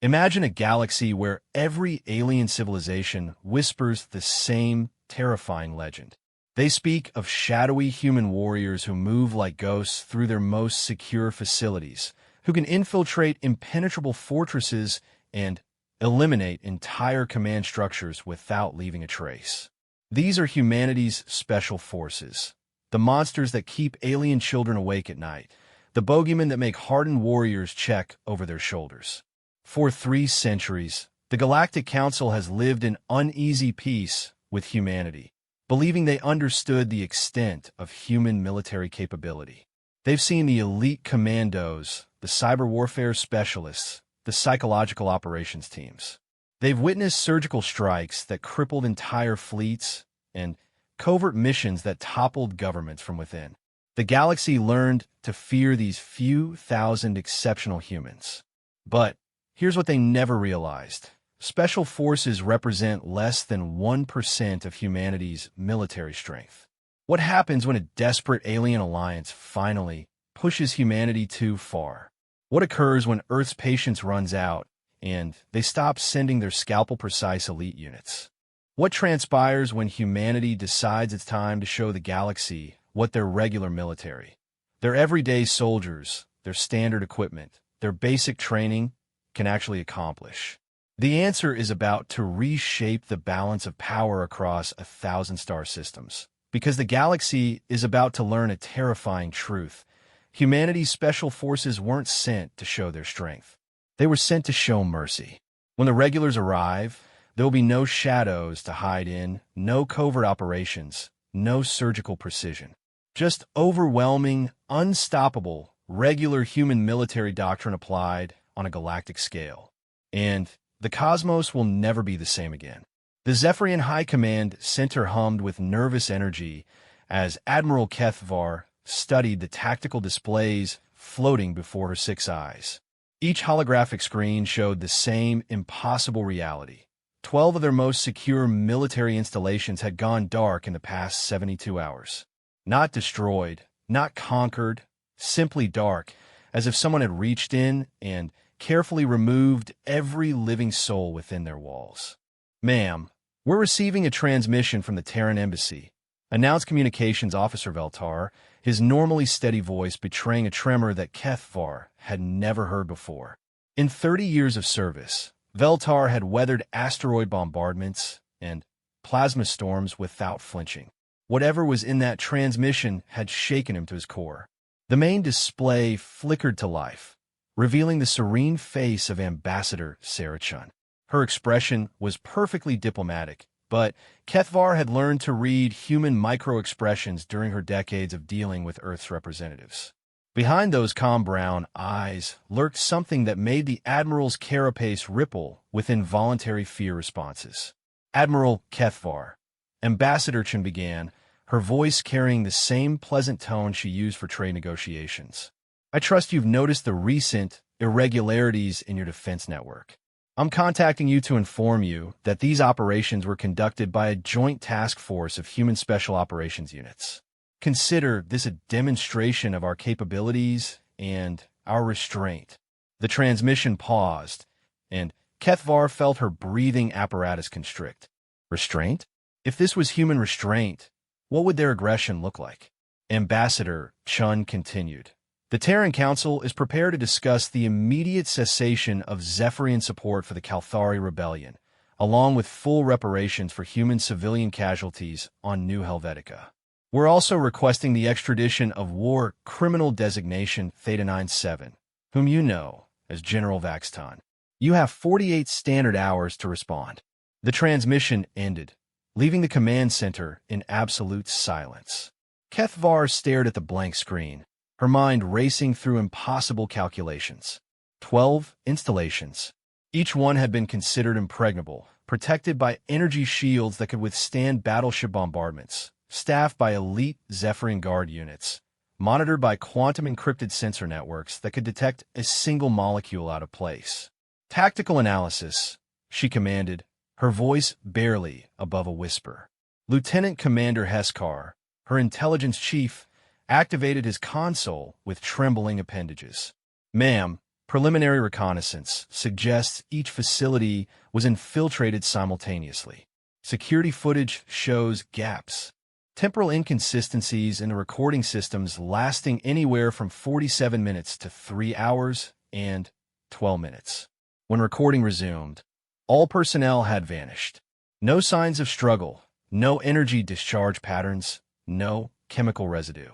Imagine a galaxy where every alien civilization whispers the same terrifying legend. They speak of shadowy human warriors who move like ghosts through their most secure facilities, who can infiltrate impenetrable fortresses and eliminate entire command structures without leaving a trace. These are humanity's special forces, the monsters that keep alien children awake at night, the bogeymen that make hardened warriors check over their shoulders. For 3 centuries, the Galactic Council has lived in uneasy peace with humanity, believing they understood the extent of human military capability. They've seen the elite commandos, the cyber warfare specialists, the psychological operations teams. They've witnessed surgical strikes that crippled entire fleets and covert missions that toppled governments from within. The galaxy learned to fear these few thousand exceptional humans. But here's what they never realized. Special forces represent less than 1% of humanity's military strength. What happens when a desperate alien alliance finally pushes humanity too far? What occurs when Earth's patience runs out and they stop sending their scalpel-precise elite units? What transpires when humanity decides it's time to show the galaxy what their regular military, their everyday soldiers, their standard equipment, their basic training can actually accomplish? The answer is about to reshape the balance of power across 1,000 star systems. Because the galaxy is about to learn a terrifying truth. Humanity's special forces weren't sent to show their strength. They were sent to show mercy. When the regulars arrive, there will be no shadows to hide in, no covert operations, no surgical precision. Just overwhelming, unstoppable, regular human military doctrine applied on a galactic scale. And the cosmos will never be the same again. The Zephyrian High Command Center hummed with nervous energy as Admiral Kethvar studied the tactical displays floating before her 6 eyes. Each holographic screen showed the same impossible reality. 12 of their most secure military installations had gone dark in the past 72 hours. Not destroyed, not conquered, simply dark, as if someone had reached in and carefully removed every living soul within their walls. "Ma'am, we're receiving a transmission from the Terran Embassy," announced Communications Officer Veltar, his normally steady voice betraying a tremor that Kethvar had never heard before. In 30 years of service, Veltar had weathered asteroid bombardments and plasma storms without flinching. Whatever was in that transmission had shaken him to his core. The main display flickered to life, revealing the serene face of Ambassador Sarah Chun. Her expression was perfectly diplomatic, but Kethvar had learned to read human micro-expressions during her decades of dealing with Earth's representatives. Behind those calm brown eyes lurked something that made the Admiral's carapace ripple with involuntary fear responses. "Admiral Kethvar," Ambassador Chun began, her voice carrying the same pleasant tone she used for trade negotiations. "I trust you've noticed the recent irregularities in your defense network. I'm contacting you to inform you that these operations were conducted by a joint task force of human special operations units. Consider this a demonstration of our capabilities and our restraint." The transmission paused, and Kethvar felt her breathing apparatus constrict. Restraint? If this was human restraint, what would their aggression look like? Ambassador Chun continued. "The Terran Council is prepared to discuss the immediate cessation of Zephyrian support for the Kalthari Rebellion, along with full reparations for human civilian casualties on New Helvetica. We're also requesting the extradition of war criminal designation Theta 97, whom you know as General Vaxton. You have 48 standard hours to respond." The transmission ended, leaving the command center in absolute silence. Kethvar stared at the blank screen, her mind racing through impossible calculations. 12 installations. Each one had been considered impregnable, protected by energy shields that could withstand battleship bombardments, staffed by elite Zephyrian Guard units, monitored by quantum-encrypted sensor networks that could detect a single molecule out of place. "Tactical analysis," she commanded, her voice barely above a whisper. Lieutenant Commander Heskar, her intelligence chief, activated his console with trembling appendages. "Ma'am, Preliminary reconnaissance suggests each facility was infiltrated simultaneously. Security footage shows gaps, temporal inconsistencies in the recording systems lasting anywhere from 47 minutes to 3 hours and 12 minutes. When recording resumed, all personnel had vanished. No signs of struggle, no energy discharge patterns, no chemical residue.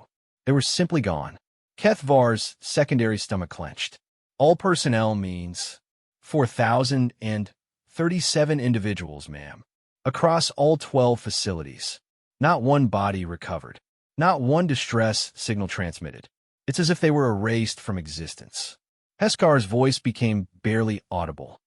They were simply gone. Keth Var's secondary stomach clenched. All personnel means 4,037 individuals, ma'am. Across all 12 facilities. Not one body recovered. Not one distress signal transmitted. It's as if they were erased from existence. Heskar's voice became barely audible.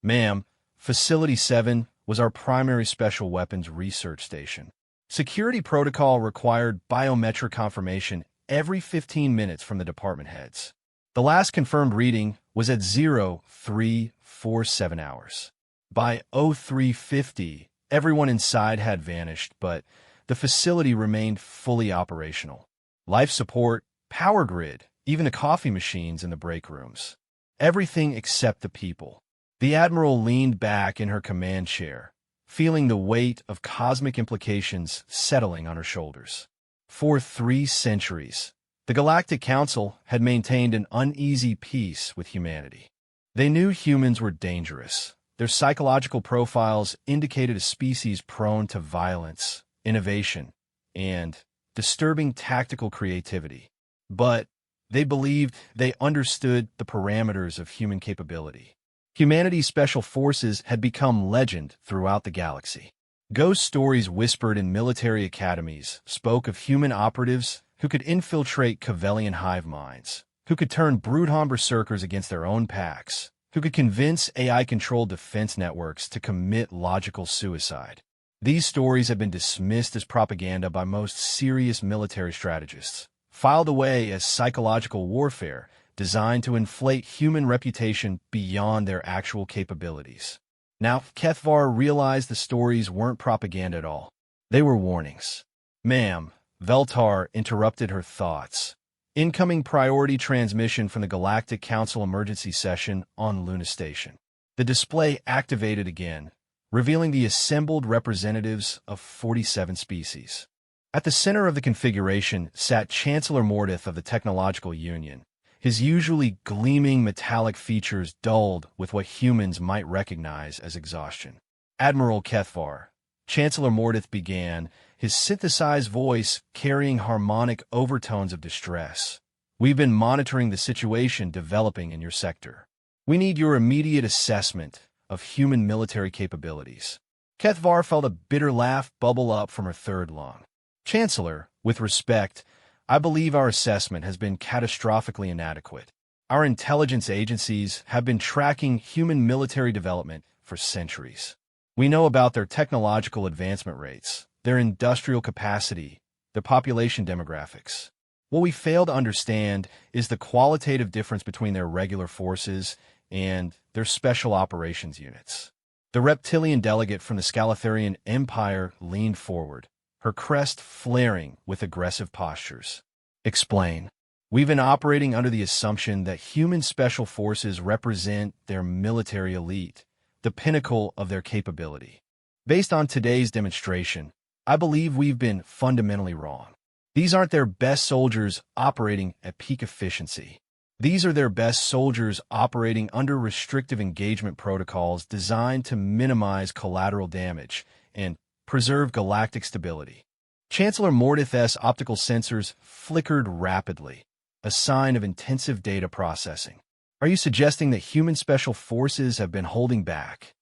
Ma'am, Facility 7 was our primary special weapons research station. Security protocol required biometric confirmation every 15 minutes from the department heads. The last confirmed reading was at 0347 hours. By 0350, everyone inside had vanished, but the facility remained fully operational. Life support, power grid, even the coffee machines in the break rooms. Everything except the people. The Admiral leaned back in her command chair, feeling the weight of cosmic implications settling on her shoulders. For 3 centuries, the Galactic Council had maintained an uneasy peace with humanity. They knew humans were dangerous. Their psychological profiles indicated a species prone to violence, innovation, and disturbing tactical creativity. But they believed they understood the parameters of human capability. Humanity's special forces had become legend throughout the galaxy. Ghost stories whispered in military academies spoke of human operatives who could infiltrate Cavalian hive minds, who could turn Broodhorn berserkers against their own packs, who could convince AI-controlled defense networks to commit logical suicide. These stories have been dismissed as propaganda by most serious military strategists, filed away as psychological warfare designed to inflate human reputation beyond their actual capabilities. Now, Keth Var realized the stories weren't propaganda at all. They were warnings. Ma'am, Veltar interrupted her thoughts. Incoming priority transmission from the Galactic Council emergency session on Luna Station. The display activated again, revealing the assembled representatives of 47 species. At the center of the configuration sat Chancellor Mordith of the Technological Union, his usually gleaming metallic features dulled with what humans might recognize as exhaustion. Admiral Keth Var, Chancellor Mordith began, his synthesized voice carrying harmonic overtones of distress. We've been monitoring the situation developing in your sector. We need your immediate assessment of human military capabilities. Keth Var felt a bitter laugh bubble up from her third lung. Chancellor, with respect, I believe our assessment has been catastrophically inadequate. Our intelligence agencies have been tracking human military development for centuries. We know about their technological advancement rates, their industrial capacity, their population demographics. What we fail to understand is the qualitative difference between their regular forces and their special operations units. The reptilian delegate from the Scalatharian Empire leaned forward, her crest flaring with aggressive postures. Explain. We've been operating under the assumption that human special forces represent their military elite, the pinnacle of their capability. Based on today's demonstration, I believe we've been fundamentally wrong. These aren't their best soldiers operating at peak efficiency. These are their best soldiers operating under restrictive engagement protocols designed to minimize collateral damage and preserve galactic stability. Chancellor Mordith's optical sensors flickered rapidly, a sign of intensive data processing. Are you suggesting that human special forces have been holding back?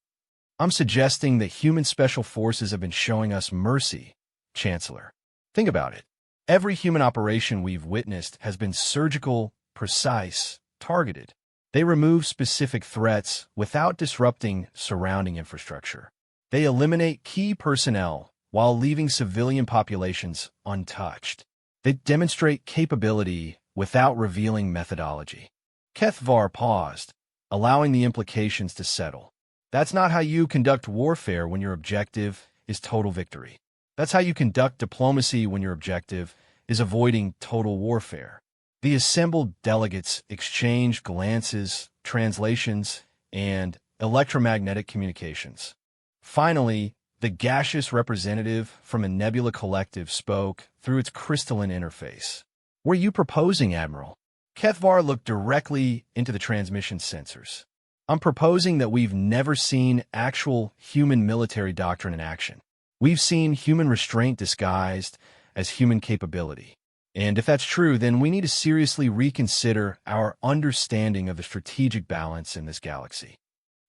I'm suggesting that human special forces have been showing us mercy, Chancellor. Think about it. Every human operation we've witnessed has been surgical, precise, targeted. They remove specific threats without disrupting surrounding infrastructure. They eliminate key personnel while leaving civilian populations untouched. They demonstrate capability without revealing methodology. Keth Var paused, allowing the implications to settle. That's not how you conduct warfare when your objective is total victory. That's how you conduct diplomacy when your objective is avoiding total warfare. The assembled delegates exchanged glances, translations, and electromagnetic communications. Finally, the gaseous representative from a nebula collective spoke through its crystalline interface. "Were you proposing, Admiral?" Kethvar looked directly into the transmission sensors. "I'm proposing that we've never seen actual human military doctrine in action. We've seen human restraint disguised as human capability. And if that's true, then we need to seriously reconsider our understanding of the strategic balance in this galaxy."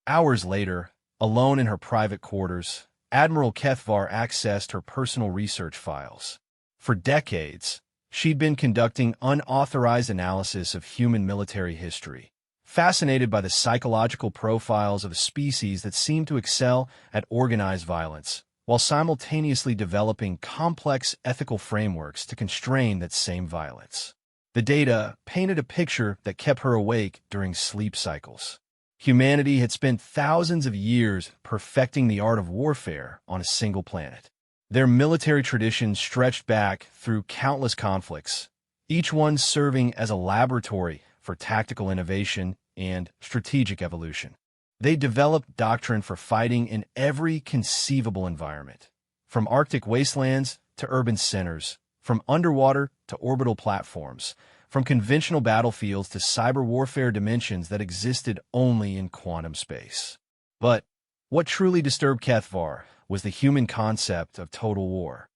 Hours later, alone in her private quarters, Admiral Kethvar accessed her personal research files. For decades, she'd been conducting unauthorized analysis of human military history, fascinated by the psychological profiles of a species that seemed to excel at organized violence, while simultaneously developing complex ethical frameworks to constrain that same violence. The data painted a picture that kept her awake during sleep cycles. Humanity had spent thousands of years perfecting the art of warfare on a single planet. Their military traditions stretched back through countless conflicts, each one serving as a laboratory for tactical innovation and strategic evolution. They developed doctrine for fighting in every conceivable environment, from Arctic wastelands to urban centers, from underwater to orbital platforms, from conventional battlefields to cyber warfare dimensions that existed only in quantum space. But what truly disturbed Kethvar was the human concept of total war.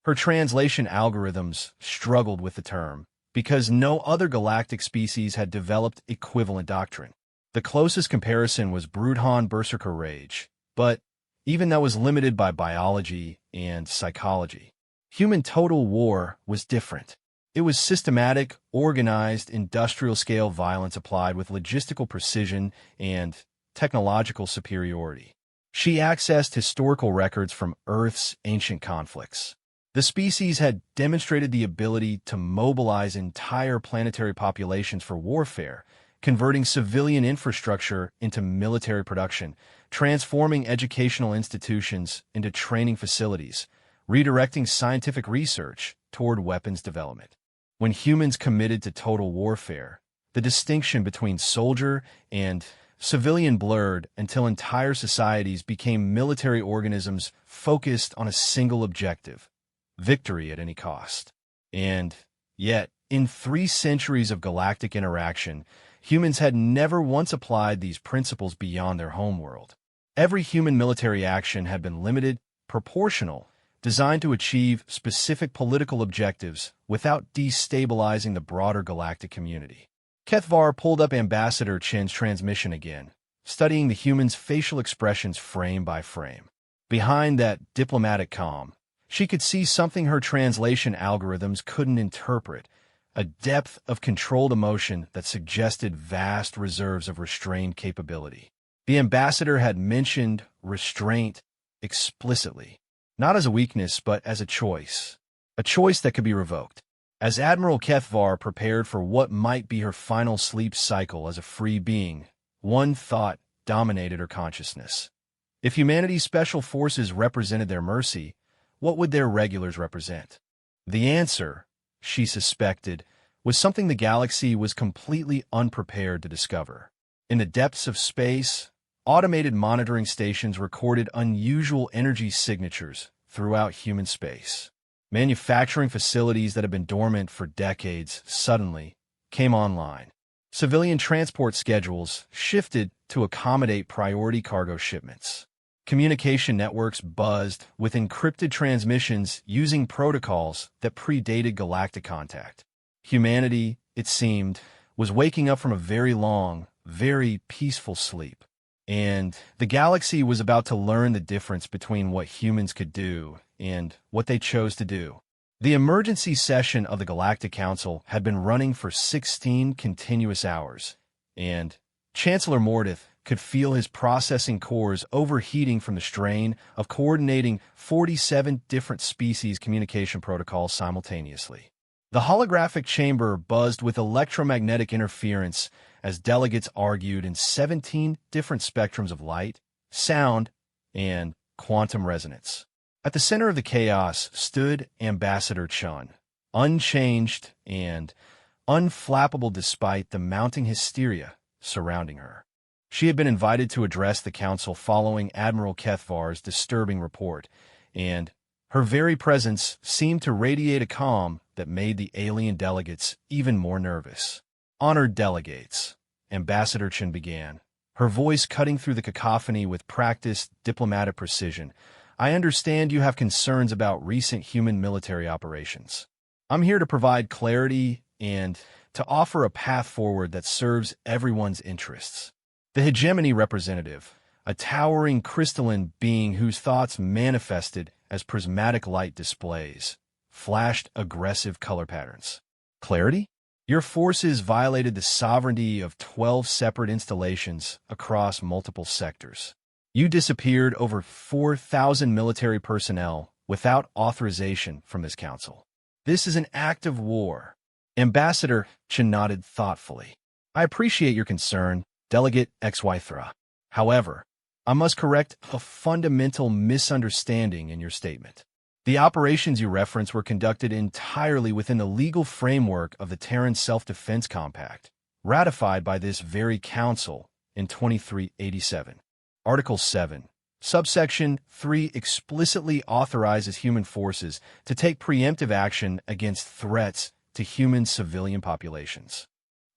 Her translation algorithms struggled with the term because no other galactic species had developed equivalent doctrine. The closest comparison was Broodhan Berserker Rage, but even that was limited by biology and psychology. Human total war was different. It was systematic, organized, industrial-scale violence applied with logistical precision and technological superiority. She accessed historical records from Earth's ancient conflicts. The species had demonstrated the ability to mobilize entire planetary populations for warfare, converting civilian infrastructure into military production, transforming educational institutions into training facilities, redirecting scientific research toward weapons development. When humans committed to total warfare, the distinction between soldier and civilian blurred until entire societies became military organisms focused on a single objective: victory at any cost. And yet, in 3 centuries of galactic interaction, humans had never once applied these principles beyond their homeworld. Every human military action had been limited, proportional, designed to achieve specific political objectives without destabilizing the broader galactic community. Kethvar pulled up Ambassador Chen's transmission again, studying the human's facial expressions frame by frame. Behind that diplomatic calm, she could see something her translation algorithms couldn't interpret, a depth of controlled emotion that suggested vast reserves of restrained capability. The ambassador had mentioned restraint explicitly, not as a weakness but as a choice that could be revoked. As Admiral Kethvar prepared for what might be her final sleep cycle as a free being, one thought dominated her consciousness. If humanity's special forces represented their mercy, what would their regulars represent? The answer, she suspected, was something the galaxy was completely unprepared to discover. In the depths of space, automated monitoring stations recorded unusual energy signatures throughout human space. Manufacturing facilities that had been dormant for decades suddenly came online. Civilian transport schedules shifted to accommodate priority cargo shipments. Communication networks buzzed with encrypted transmissions using protocols that predated galactic contact. Humanity, it seemed, was waking up from a very long, very peaceful sleep. And the galaxy was about to learn the difference between what humans could do and what they chose to do. The emergency session of the Galactic Council had been running for 16 continuous hours, and Chancellor Mordith could feel his processing cores overheating from the strain of coordinating 47 different species communication protocols simultaneously. The holographic chamber buzzed with electromagnetic interference as delegates argued in 17 different spectrums of light, sound, and quantum resonance. At the center of the chaos stood Ambassador Chun, unchanged and unflappable despite the mounting hysteria surrounding her. She had been invited to address the council following Admiral Kethvar's disturbing report, and her very presence seemed to radiate a calm that made the alien delegates even more nervous. "Honored delegates," Ambassador Chen began, her voice cutting through the cacophony with practiced diplomatic precision. "I understand you have concerns about recent human military operations. I'm here to provide clarity and to offer a path forward that serves everyone's interests." The hegemony representative, a towering crystalline being whose thoughts manifested as prismatic light displays, flashed aggressive color patterns. "Clarity? Your forces violated the sovereignty of 12 separate installations across multiple sectors. You disappeared over 4,000 military personnel without authorization from this council. This is an act of war." Ambassador Chen nodded thoughtfully. "I appreciate your concern, Delegate XY Thra. However, I must correct a fundamental misunderstanding in your statement. The operations you reference were conducted entirely within the legal framework of the Terran Self-Defense Compact, ratified by this very council in 2387. Article 7, subsection 3 explicitly authorizes human forces to take preemptive action against threats to human civilian populations."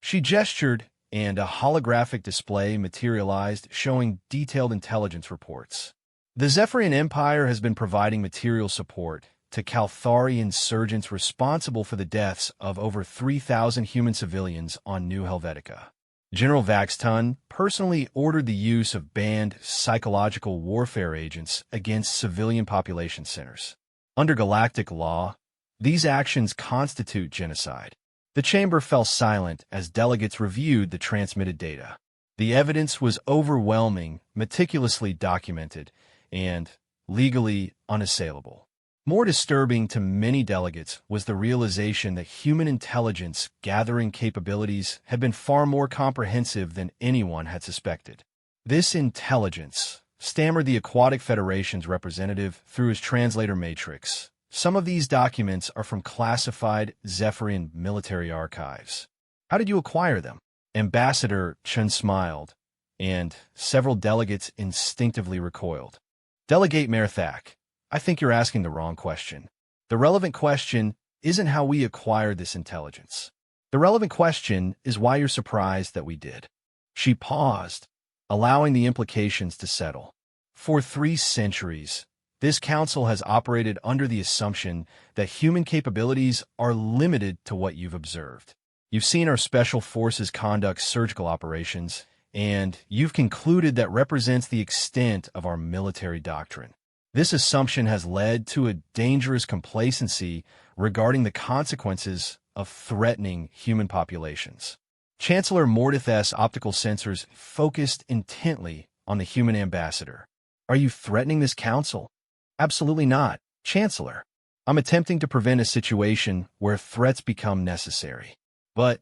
She gestured, and a holographic display materialized showing detailed intelligence reports. "The Zephyrian Empire has been providing material support to Kalthari insurgents responsible for the deaths of over 3,000 human civilians on New Helvetica. General Vaxton personally ordered the use of banned psychological warfare agents against civilian population centers. Under galactic law, these actions constitute genocide." The chamber fell silent as delegates reviewed the transmitted data. The evidence was overwhelming, meticulously documented, and legally unassailable. More disturbing to many delegates was the realization that human intelligence gathering capabilities had been far more comprehensive than anyone had suspected. "This intelligence," stammered the Aquatic Federation's representative through his translator matrix. "Some of these documents are from classified Zephyrian military archives. How did you acquire them?" Ambassador Chen smiled, and several delegates instinctively recoiled. "Delegate Merthak, I think you're asking the wrong question. The relevant question isn't how we acquired this intelligence. The relevant question is why you're surprised that we did." She paused, allowing the implications to settle. "For 3 centuries, this council has operated under the assumption that human capabilities are limited to what you've observed. You've seen our special forces conduct surgical operations, and you've concluded that represents the extent of our military doctrine. This assumption has led to a dangerous complacency regarding the consequences of threatening human populations." Chancellor Mordith's optical sensors focused intently on the human ambassador. "Are you threatening this council?" "Absolutely not, Chancellor. I'm attempting to prevent a situation where threats become necessary. But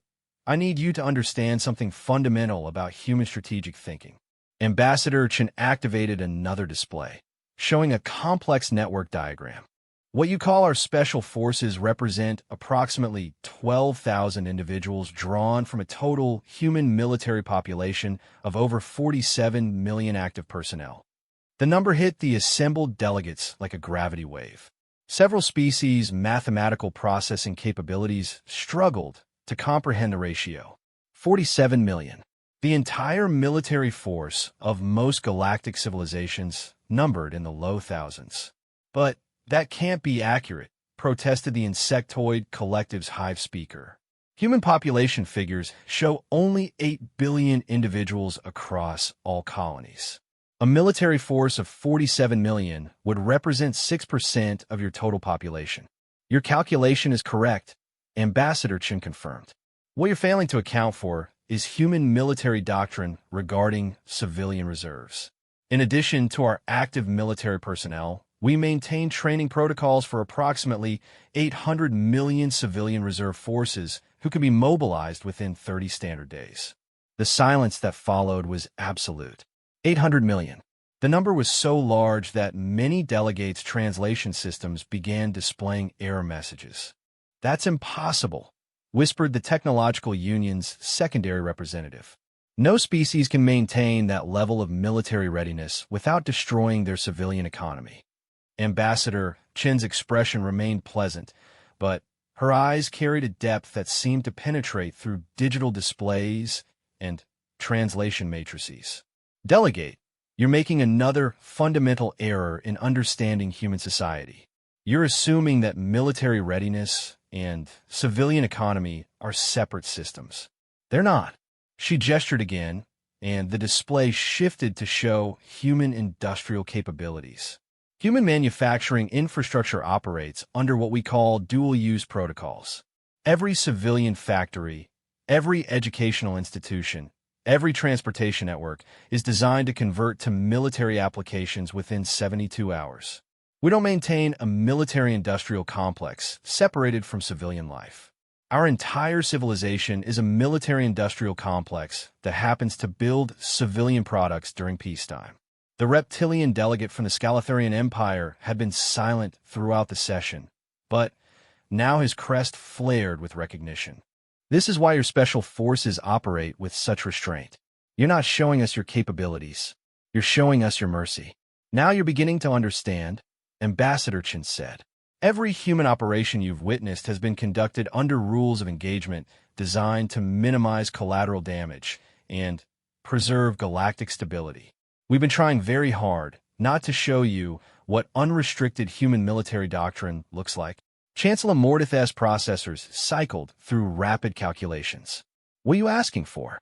I need you to understand something fundamental about human strategic thinking." Ambassador Chen activated another display, showing a complex network diagram. "What you call our special forces represent approximately 12,000 individuals drawn from a total human military population of over 47 million active personnel." The number hit the assembled delegates like a gravity wave. Several species' mathematical processing capabilities struggled to comprehend the ratio. 47 million. The entire military force of most galactic civilizations numbered in the low thousands. "But that can't be accurate," protested the insectoid collective's hive speaker. "Human population figures show only 8 billion individuals across all colonies. A military force of 47 million would represent 6% of your total population." "Your calculation is correct," Ambassador Chen confirmed. "What you're failing to account for is human military doctrine regarding civilian reserves. In addition to our active military personnel, we maintain training protocols for approximately 800 million civilian reserve forces who can be mobilized within 30 standard days." The silence that followed was absolute. 800 million. The number was so large that many delegates' translation systems began displaying error messages. "That's impossible. whispered the Technological Union's secondary representative. No species can maintain that level of military readiness without destroying their civilian economy. Ambassador Chen's expression remained pleasant, but her eyes carried a depth that seemed to penetrate through digital displays and translation matrices. Delegate, you're making another fundamental error in understanding human society. You're assuming that military readiness and civilian economy are separate systems. They're not. She gestured again, and the display shifted to show human industrial capabilities. Human manufacturing infrastructure operates under what we call dual-use protocols. Every civilian factory, every educational institution, every transportation network is designed to convert to military applications within 72 hours. We don't maintain a military-industrial complex separated from civilian life. Our entire civilization is a military-industrial complex that happens to build civilian products during peacetime. The reptilian delegate from the Scalatharian Empire had been silent throughout the session, but now his crest flared with recognition. This is why your special forces operate with such restraint. You're not showing us your capabilities. You're showing us your mercy. Now you're beginning to understand, Ambassador Chen said. Every human operation you've witnessed has been conducted under rules of engagement designed to minimize collateral damage and preserve galactic stability. We've been trying very hard not to show you what unrestricted human military doctrine looks like. Chancellor Mordeth's processors cycled through rapid calculations. What are you asking for?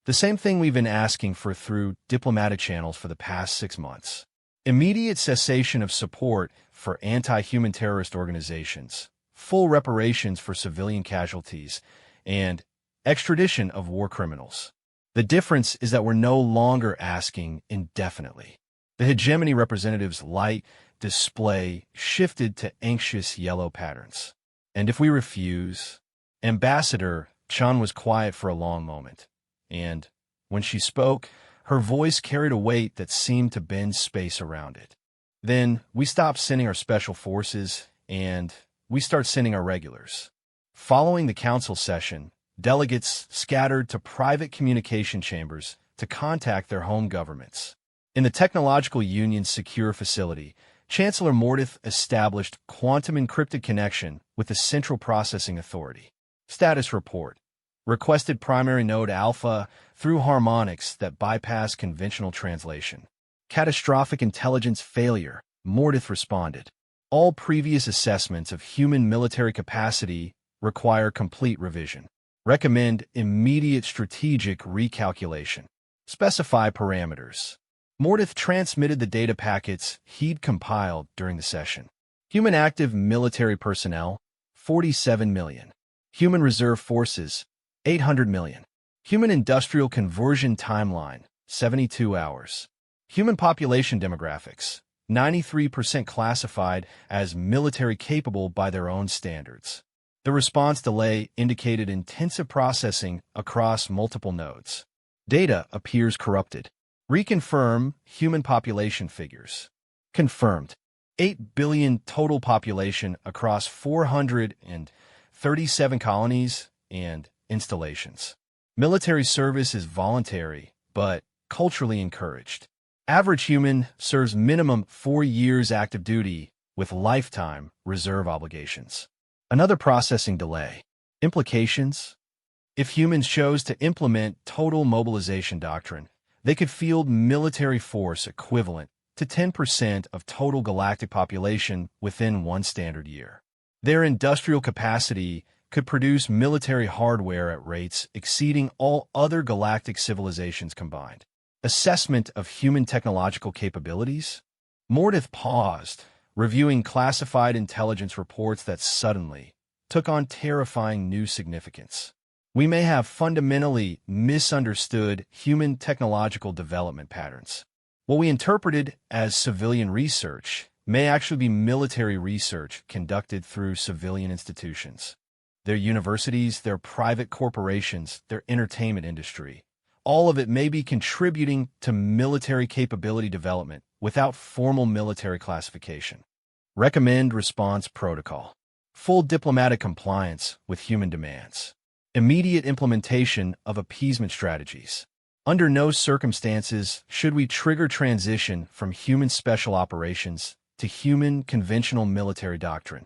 The same thing we've been asking for through diplomatic channels for the past 6 months. Immediate cessation of support for anti-human terrorist organizations, full reparations for civilian casualties, and extradition of war criminals. The difference is that we're no longer asking indefinitely. The hegemony representative's light display shifted to anxious yellow patterns. And if we refuse, Ambassador Chan was quiet for a long moment, and when she spoke, her voice carried a weight that seemed to bend space around it. Then we stopped sending our special forces, and we start sending our regulars. Following the council session, delegates scattered to private communication chambers to contact their home governments. In the Technological Union's secure facility, Chancellor Mordeth established quantum encrypted connection with the Central Processing Authority. Status report. Requested primary node alpha through harmonics that bypass conventional translation. Catastrophic intelligence failure, Mordeth responded. All previous assessments of human military capacity require complete revision. Recommend immediate strategic recalculation. Specify parameters. Mordeth transmitted the data packets he'd compiled during the session. Human active military personnel, 47 million. Human reserve forces, 800 million. Human industrial conversion timeline, 72 hours. Human population demographics, 93% classified as military capable by their own standards. The response delay indicated intensive processing across multiple nodes. Data appears corrupted. Reconfirm human population figures. Confirmed. 8 billion total population across 437 colonies and installations. Military service is voluntary, but culturally encouraged. Average human serves minimum 4 years active duty with lifetime reserve obligations. Another processing delay. Implications? If humans chose to implement total mobilization doctrine, they could field military force equivalent to 10% of total galactic population within 1 standard year. Their industrial capacity could produce military hardware at rates exceeding all other galactic civilizations combined. Assessment of human technological capabilities? Mordeth paused, reviewing classified intelligence reports that suddenly took on terrifying new significance. We may have fundamentally misunderstood human technological development patterns. What we interpreted as civilian research may actually be military research conducted through civilian institutions. Their universities, their private corporations, their entertainment industry. All of it may be contributing to military capability development without formal military classification. Recommend response protocol. Full diplomatic compliance with human demands. Immediate implementation of appeasement strategies. Under no circumstances should we trigger transition from human special operations to human conventional military doctrine.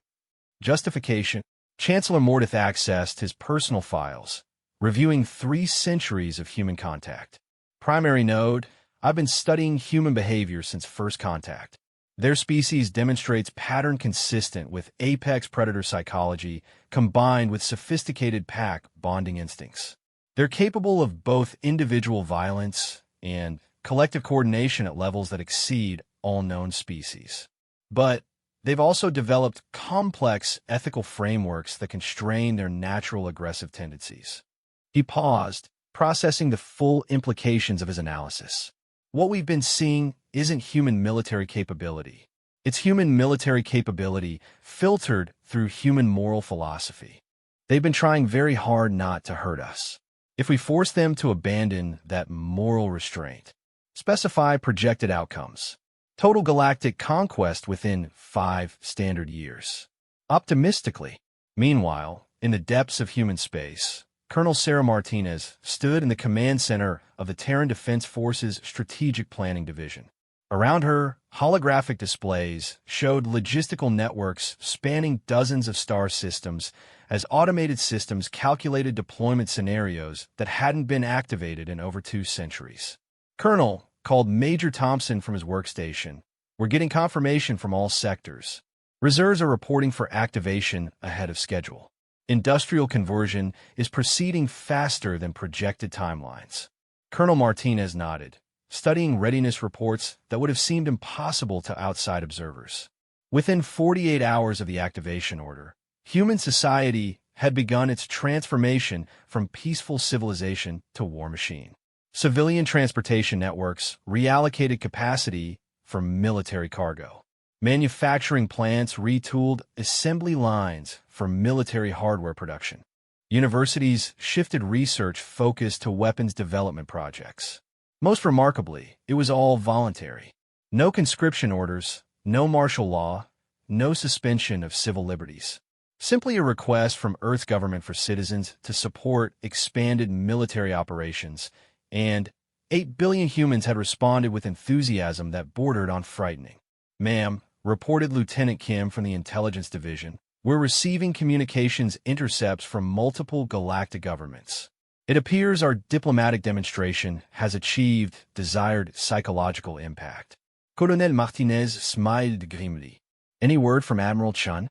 Justification. Chancellor Mordeth accessed his personal files, reviewing 3 centuries of human contact. Primary node. I've been studying human behavior since first contact. Their species demonstrates pattern consistent with apex predator psychology combined with sophisticated pack bonding instincts. They're capable of both individual violence and collective coordination at levels that exceed all known species. But they've also developed complex ethical frameworks that constrain their natural aggressive tendencies. He paused, processing the full implications of his analysis. What we've been seeing isn't human military capability. It's human military capability filtered through human moral philosophy. They've been trying very hard not to hurt us. If we force them to abandon that moral restraint, specify projected outcomes. Total galactic conquest within 5 standard years. Optimistically. Meanwhile, in the depths of human space, Colonel Sarah Martinez stood in the command center of the Terran Defense Forces Strategic Planning Division. Around her, holographic displays showed logistical networks spanning dozens of star systems as automated systems calculated deployment scenarios that hadn't been activated in over 2 centuries. Colonel called Major Thompson from his workstation. We're getting confirmation from all sectors. Reserves are reporting for activation ahead of schedule. Industrial conversion is proceeding faster than projected timelines. Colonel Martinez nodded, studying readiness reports that would have seemed impossible to outside observers. Within 48 hours of the activation order, human society had begun its transformation from peaceful civilization to war machine. Civilian transportation networks reallocated capacity for military cargo. Manufacturing plants retooled assembly lines for military hardware production. Universities shifted research focus to weapons development projects. Most remarkably, it was all voluntary. No conscription orders, no martial law, no suspension of civil liberties. Simply a request from Earth government for citizens to support expanded military operations, and 8 billion humans had responded with enthusiasm that bordered on frightening. Ma'am, reported Lieutenant Kim from the Intelligence Division, we're receiving communications intercepts from multiple galactic governments. It appears our diplomatic demonstration has achieved desired psychological impact. Colonel Martinez smiled grimly. Any word from Admiral Chun?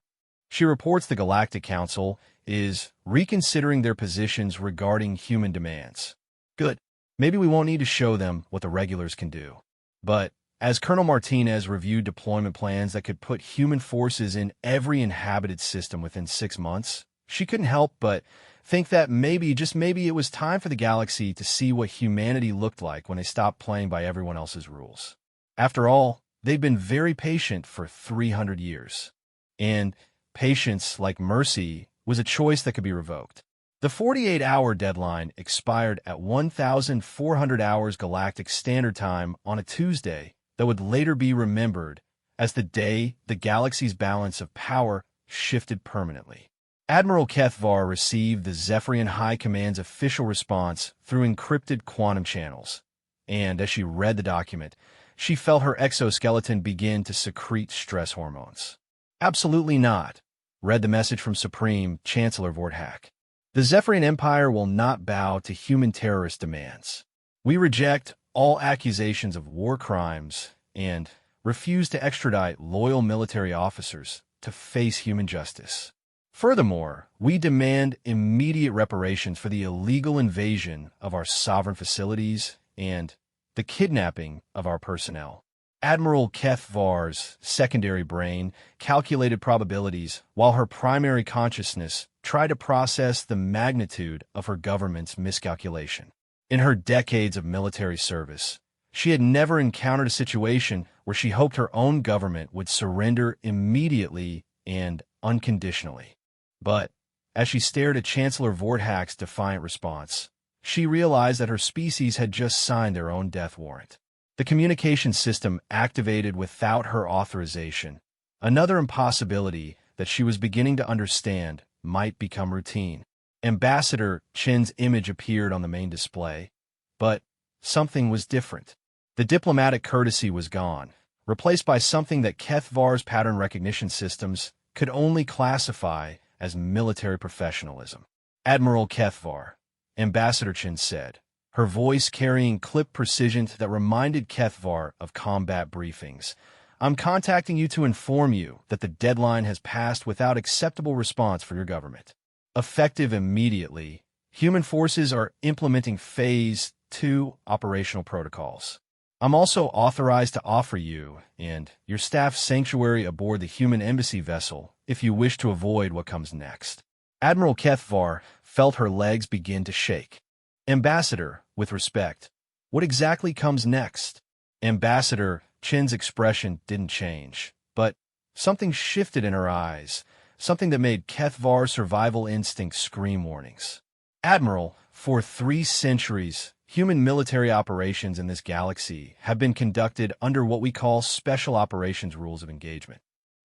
She reports the Galactic Council is reconsidering their positions regarding human demands. Good. Maybe we won't need to show them what the regulars can do. But as Colonel Martinez reviewed deployment plans that could put human forces in every inhabited system within 6 months, she couldn't help but think that maybe, just maybe, it was time for the galaxy to see what humanity looked like when they stopped playing by everyone else's rules. After all, they've been very patient for 300 years. And patience, like mercy, was a choice that could be revoked. The 48-hour deadline expired at 1,400 hours Galactic Standard Time on a Tuesday that would later be remembered as the day the galaxy's balance of power shifted permanently. Admiral Kethvar received the Zephyrian High Command's official response through encrypted quantum channels, and as she read the document, she felt her exoskeleton begin to secrete stress hormones. Absolutely not, read the message from Supreme Chancellor Vorthak. The Zephyrian Empire will not bow to human terrorist demands. We reject all accusations of war crimes and refuse to extradite loyal military officers to face human justice. Furthermore, we demand immediate reparations for the illegal invasion of our sovereign facilities and the kidnapping of our personnel. Admiral Kethvar's secondary brain calculated probabilities while her primary consciousness tried to process the magnitude of her government's miscalculation. In her decades of military service, she had never encountered a situation where she hoped her own government would surrender immediately and unconditionally. But as she stared at Chancellor Vorthak's defiant response, she realized that her species had just signed their own death warrant. The communication system activated without her authorization, another impossibility that she was beginning to understand might become routine. Ambassador Chin's image appeared on the main display, but something was different. The diplomatic courtesy was gone, replaced by something that Kethvar's pattern recognition systems could only classify as military professionalism. Admiral Kethvar, Ambassador Chin said, her voice carrying clipped precision that reminded Kethvar of combat briefings. I'm contacting you to inform you that the deadline has passed without acceptable response for your government. Effective immediately, human forces are implementing Phase 2 operational protocols. I'm also authorized to offer you and your staff sanctuary aboard the human embassy vessel if you wish to avoid what comes next. Admiral Kethvar felt her legs begin to shake. Ambassador, with respect, what exactly comes next? Ambassador Chin's expression didn't change, but something shifted in her eyes, something that made Kethvar's survival instinct scream warnings. Admiral, for 3 centuries, human military operations in this galaxy have been conducted under what we call Special Operations Rules of Engagement.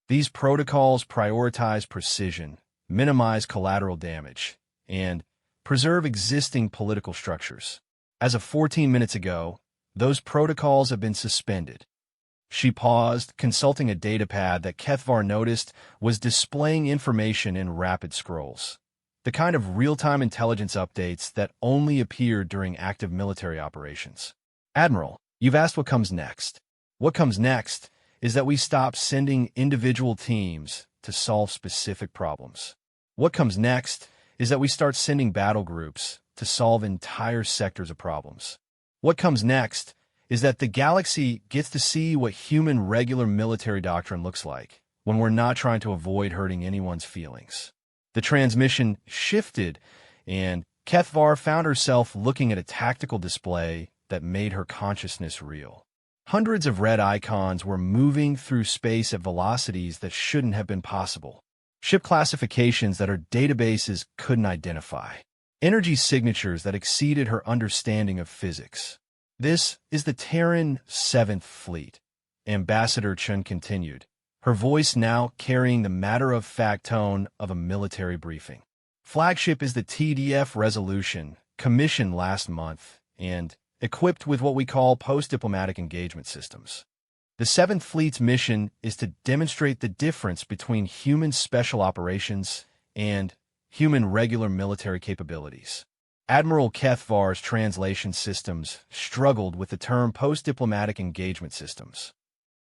These protocols prioritize precision, minimize collateral damage, and preserve existing political structures. As of 14 minutes ago, those protocols have been suspended. She paused, consulting a datapad that Kethvar noticed was displaying information in rapid scrolls, the kind of real-time intelligence updates that only appear during active military operations. Admiral, you've asked what comes next. What comes next is that we stop sending individual teams to solve specific problems. What comes next is that we start sending battle groups to solve entire sectors of problems. What comes next is that the galaxy gets to see what human regular military doctrine looks like when we're not trying to avoid hurting anyone's feelings. The transmission shifted, and Kethvar found herself looking at a tactical display that made her consciousness reel. Hundreds of red icons were moving through space at velocities that shouldn't have been possible. Ship classifications that her databases couldn't identify. Energy signatures that exceeded her understanding of physics. This is the Terran 7th Fleet, Ambassador Chun continued, her voice now carrying the matter-of-fact tone of a military briefing. Flagship is the TDF Resolution, commissioned last month, and equipped with what we call post-diplomatic engagement systems. The 7th Fleet's mission is to demonstrate the difference between human special operations and human regular military capabilities. Admiral Kethvar's translation systems struggled with the term post-diplomatic engagement systems.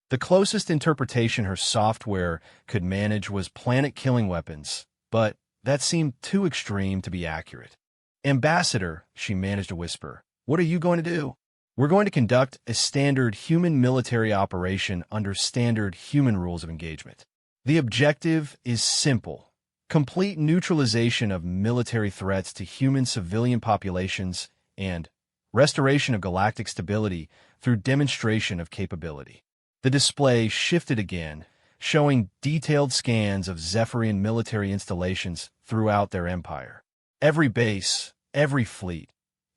The closest interpretation her software could manage was planet-killing weapons, but that seemed too extreme to be accurate. Ambassador, she managed to whisper, what are you going to do? We're going to conduct a standard human military operation under standard human rules of engagement. The objective is simple. Complete neutralization of military threats to human civilian populations and restoration of galactic stability through demonstration of capability. The display shifted again, showing detailed scans of Zephyrian military installations throughout their empire. Every base, every fleet,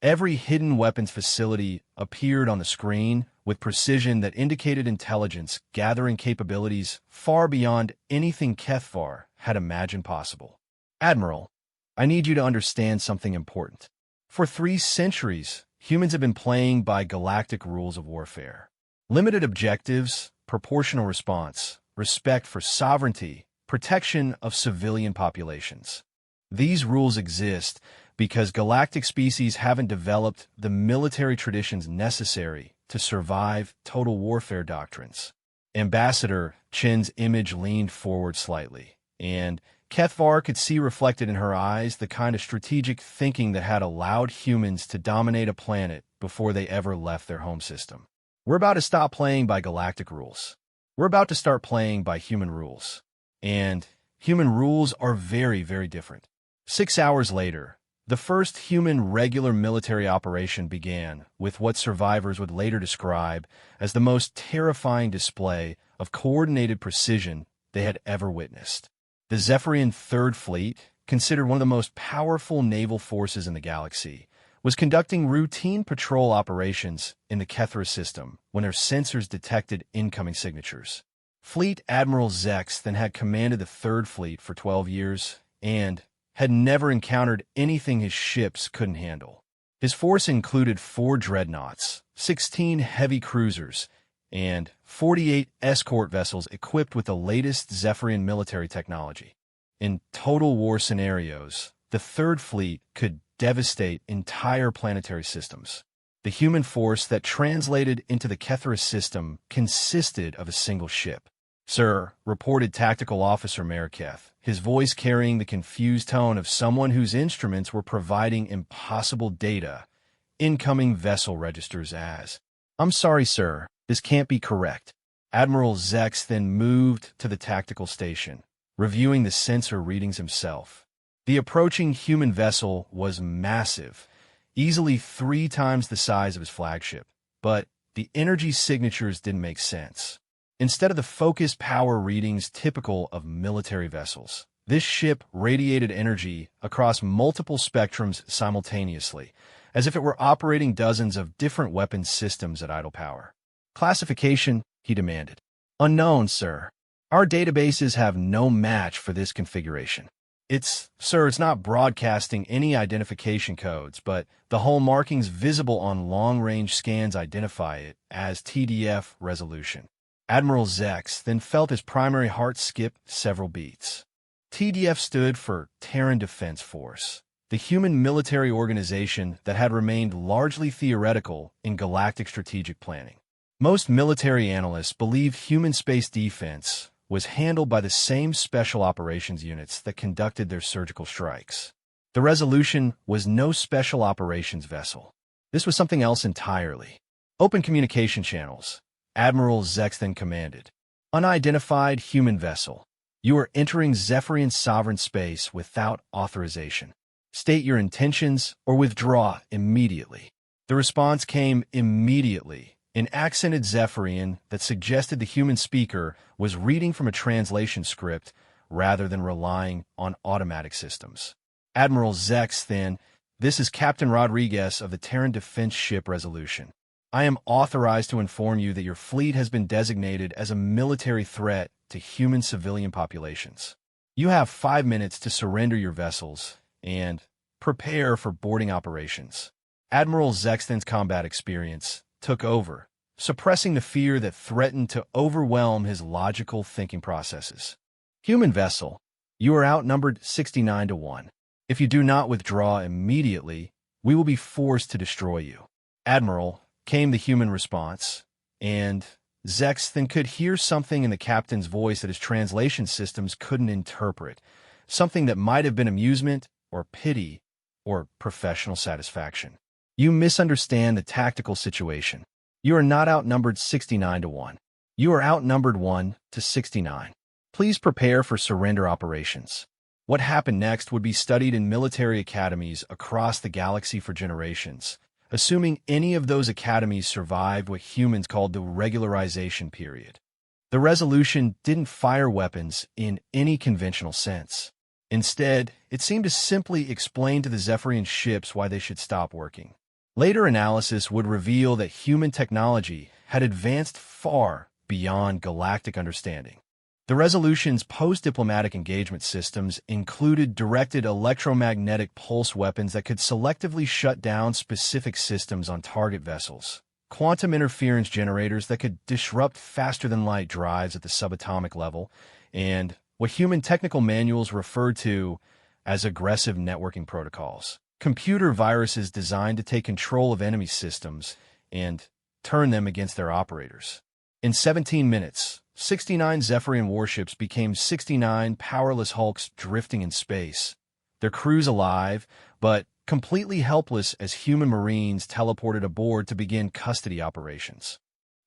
every hidden weapons facility appeared on the screen with precision that indicated intelligence gathering capabilities far beyond anything Kethvar had imagined possible. Admiral, I need you to understand something important. For 3 centuries, humans have been playing by galactic rules of warfare. Limited objectives, proportional response, respect for sovereignty, protection of civilian populations. These rules exist because galactic species haven't developed the military traditions necessary to survive total warfare doctrines. Ambassador Chin's image leaned forward slightly, and Kethvar could see reflected in her eyes the kind of strategic thinking that had allowed humans to dominate a planet before they ever left their home system. We're about to stop playing by galactic rules. We're about to start playing by human rules. And human rules are very, very different. 6 hours later, the first human regular military operation began with what survivors would later describe as the most terrifying display of coordinated precision they had ever witnessed. The Zephyrian 3rd Fleet, considered one of the most powerful naval forces in the galaxy, was conducting routine patrol operations in the Kethra system when their sensors detected incoming signatures. Fleet Admiral Zex then had commanded the 3rd Fleet for 12 years and had never encountered anything his ships couldn't handle. His force included 4 dreadnoughts, 16 heavy cruisers, and 48 escort vessels equipped with the latest Zephyrian military technology. In total war scenarios, the Third Fleet could devastate entire planetary systems. The human force that translated into the Kethra system consisted of a single ship. "Sir," reported Tactical Officer Mariketh, his voice carrying the confused tone of someone whose instruments were providing impossible data. "Incoming vessel registers as." "I'm sorry, sir. This can't be correct." Admiral Zex then moved to the tactical station, reviewing the sensor readings himself. The approaching human vessel was massive, easily 3 times the size of his flagship, but the energy signatures didn't make sense. Instead of the focused power readings typical of military vessels, this ship radiated energy across multiple spectrums simultaneously, as if it were operating dozens of different weapon systems at idle power. "Classification," he demanded. "Unknown, sir. Our databases have no match for this configuration." Sir, it's not broadcasting any identification codes, but the hull markings visible on long-range scans identify it as TDF resolution." Admiral Zex then felt his primary heart skip several beats. TDF stood for Terran Defense Force, the human military organization that had remained largely theoretical in galactic strategic planning. Most military analysts believe human space defense was handled by the same special operations units that conducted their surgical strikes. The Resolution was no special operations vessel. This was something else entirely. "Open communication channels," Admiral Zex then commanded. "Unidentified human vessel. You are entering Zephyrian sovereign space without authorization. State your intentions or withdraw immediately." The response came immediately, in accented Zephyrian that suggested the human speaker was reading from a translation script rather than relying on automatic systems. Admiral Zex then, "This is Captain Rodriguez of the Terran Defense Ship Resolution. I am authorized to inform you that your fleet has been designated as a military threat to human civilian populations. You have 5 minutes to surrender your vessels and prepare for boarding operations." Admiral Zexton's combat experience took over, suppressing the fear that threatened to overwhelm his logical thinking processes. "Human vessel, you are outnumbered 69 to 1. If you do not withdraw immediately, we will be forced to destroy you." "Admiral," came the human response, and Zex then could hear something in the captain's voice that his translation systems couldn't interpret, something that might have been amusement or pity or professional satisfaction. "You misunderstand the tactical situation. You are not outnumbered 69 to 1. You are outnumbered 1 to 69. Please prepare for surrender operations." What happened next would be studied in military academies across the galaxy for generations, assuming any of those academies survived what humans called the regularization period. The Resolution didn't fire weapons in any conventional sense. Instead, it seemed to simply explain to the Zephyrian ships why they should stop working. Later analysis would reveal that human technology had advanced far beyond galactic understanding. The Resolution's post-diplomatic engagement systems included directed electromagnetic pulse weapons that could selectively shut down specific systems on target vessels, quantum interference generators that could disrupt faster-than-light drives at the subatomic level, and what human technical manuals referred to as aggressive networking protocols, computer viruses designed to take control of enemy systems and turn them against their operators. In 17 minutes, 69 Zephyrian warships became 69 powerless hulks drifting in space, their crews alive, but completely helpless as human marines teleported aboard to begin custody operations.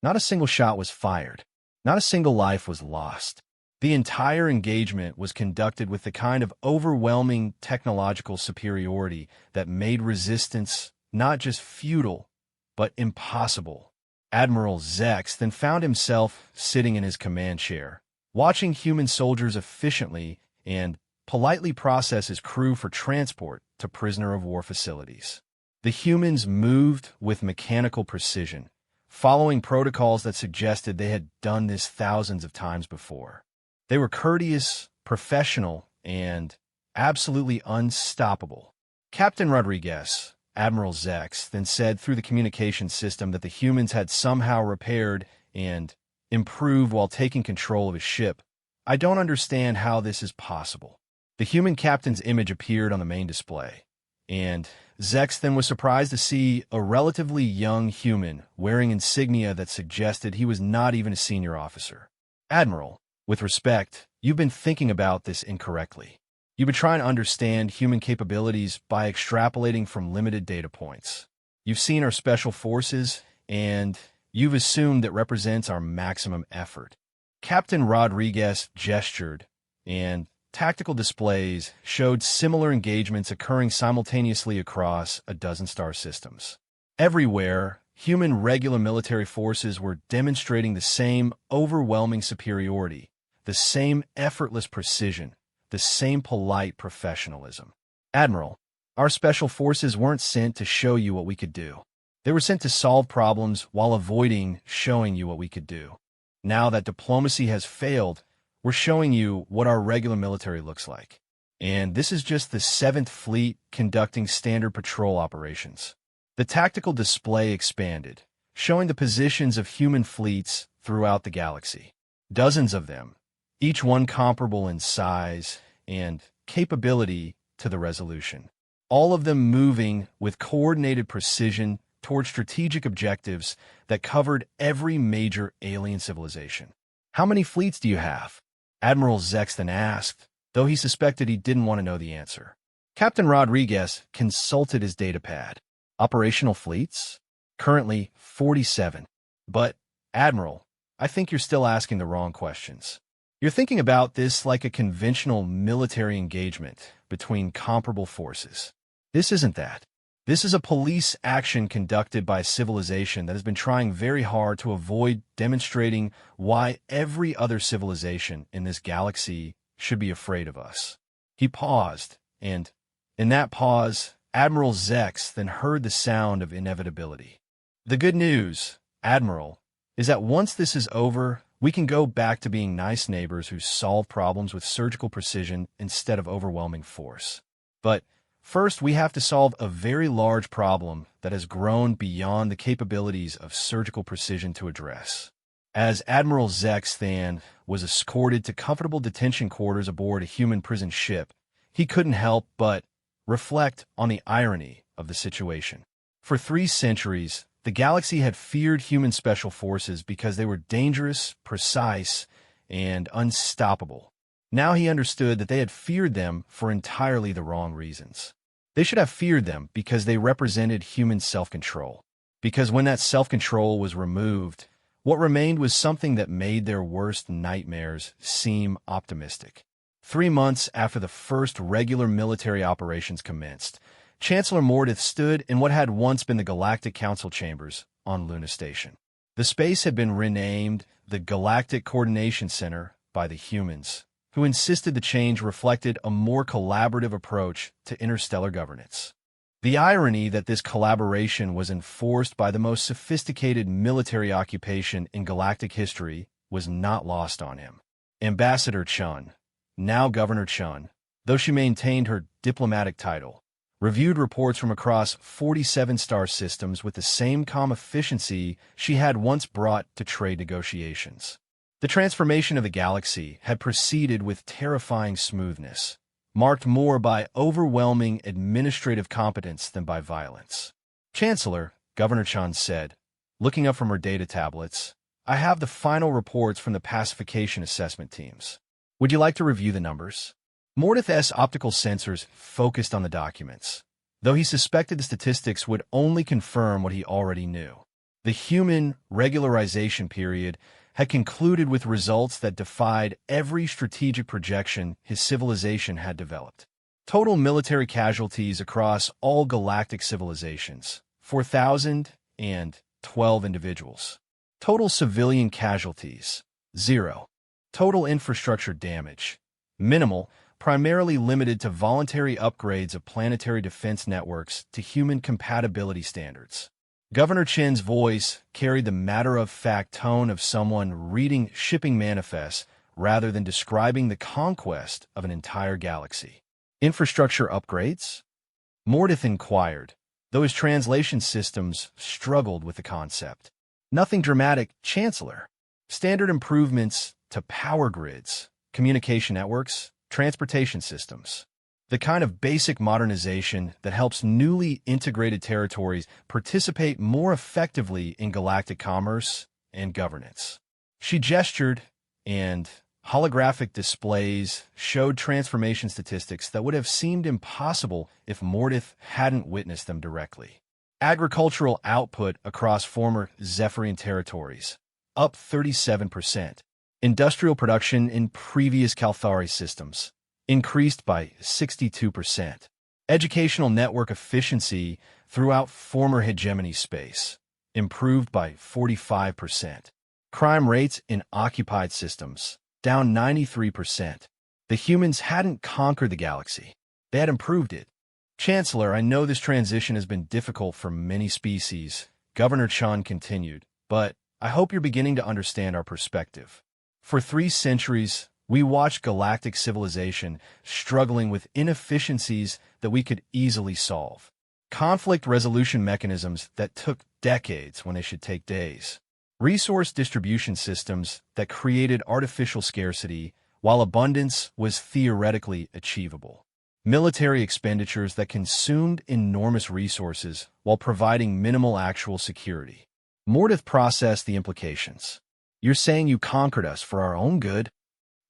Not a single shot was fired. Not a single life was lost. The entire engagement was conducted with the kind of overwhelming technological superiority that made resistance not just futile, but impossible. Admiral Zex then found himself sitting in his command chair, watching human soldiers efficiently and politely process his crew for transport to prisoner-of-war facilities. The humans moved with mechanical precision, following protocols that suggested they had done this thousands of times before. They were courteous, professional, and absolutely unstoppable. Captain Rodriguez, Admiral Zex, then said through the communication system that the humans had somehow repaired and improved while taking control of his ship. I don't understand how this is possible. The human captain's image appeared on the main display, and Zex then was surprised to see a relatively young human wearing insignia that suggested he was not even a senior officer. Admiral, with respect, you've been thinking about this incorrectly. You've been trying to understand human capabilities by extrapolating from limited data points. You've seen our special forces, and you've assumed that represents our maximum effort. Captain Rodriguez gestured, and tactical displays showed similar engagements occurring simultaneously across a dozen star systems. Everywhere, human regular military forces were demonstrating the same overwhelming superiority, the same effortless precision, the same polite professionalism. Admiral, our special forces weren't sent to show you what we could do. They were sent to solve problems while avoiding showing you what we could do. Now that diplomacy has failed, we're showing you what our regular military looks like. And this is just the 7th Fleet conducting standard patrol operations. The tactical display expanded, showing the positions of human fleets throughout the galaxy. Dozens of them, each one comparable in size and capability to the resolution. All of them moving with coordinated precision toward strategic objectives that covered every major alien civilization. How many fleets do you have? Admiral Zex then asked, though he suspected he didn't want to know the answer. Captain Rodriguez consulted his datapad. Operational fleets? Currently 47. But, Admiral, I think you're still asking the wrong questions. You're thinking about this like a conventional military engagement between comparable forces. This isn't that. This is a police action conducted by a civilization that has been trying very hard to avoid demonstrating why every other civilization in this galaxy should be afraid of us. He paused, and in that pause, Admiral Zex then heard the sound of inevitability. The good news, Admiral, is that once this is over, we can go back to being nice neighbors who solve problems with surgical precision instead of overwhelming force. But first, we have to solve a very large problem that has grown beyond the capabilities of surgical precision to address. As Admiral Zex then was escorted to comfortable detention quarters aboard a human prison ship, he couldn't help but reflect on the irony of the situation. For 3 centuries, the galaxy had feared human special forces because they were dangerous, precise, and unstoppable. Now he understood that they had feared them for entirely the wrong reasons. They should have feared them because they represented human self-control. Because when that self-control was removed, what remained was something that made their worst nightmares seem optimistic. 3 months after the first regular military operations commenced, Chancellor Mordith stood in what had once been the Galactic Council chambers on Luna Station. The space had been renamed the Galactic Coordination Center by the humans, who insisted the change reflected a more collaborative approach to interstellar governance. The irony that this collaboration was enforced by the most sophisticated military occupation in galactic history was not lost on him. Ambassador Chun, now Governor Chun, though she maintained her diplomatic title, reviewed reports from across 47 star systems with the same calm efficiency she had once brought to trade negotiations. The transformation of the galaxy had proceeded with terrifying smoothness, marked more by overwhelming administrative competence than by violence. Chancellor, Governor Chun said, looking up from her data tablets, I have the final reports from the pacification assessment teams. Would you like to review the numbers? Mordith's optical sensors focused on the documents, though he suspected the statistics would only confirm what he already knew. The human regularization period had concluded with results that defied every strategic projection his civilization had developed. Total military casualties across all galactic civilizations, 4,012 individuals. Total civilian casualties, 0. Total infrastructure damage, minimal, primarily limited to voluntary upgrades of planetary defense networks to human compatibility standards. Governor Chin's voice carried the matter-of-fact tone of someone reading shipping manifests rather than describing the conquest of an entire galaxy. Infrastructure upgrades? Mordeth inquired, though his translation systems struggled with the concept. Nothing dramatic, Chancellor. Standard improvements to power grids, communication networks, transportation systems. The kind of basic modernization that helps newly integrated territories participate more effectively in galactic commerce and governance. She gestured, and holographic displays showed transformation statistics that would have seemed impossible if Mordeth hadn't witnessed them directly. Agricultural output across former Zephyrian territories, up 37%. Industrial production in previous Calthari systems, increased by 62%. Educational network efficiency throughout former hegemony space, improved by 45%. Crime rates in occupied systems, down 93%. The humans hadn't conquered the galaxy. They had improved it. Chancellor, I know this transition has been difficult for many species, Governor Chun continued, but I hope you're beginning to understand our perspective. For 3 centuries, we watched galactic civilization struggling with inefficiencies that we could easily solve. Conflict resolution mechanisms that took decades when they should take days. Resource distribution systems that created artificial scarcity while abundance was theoretically achievable. Military expenditures that consumed enormous resources while providing minimal actual security. Mordeth processed the implications. You're saying you conquered us for our own good?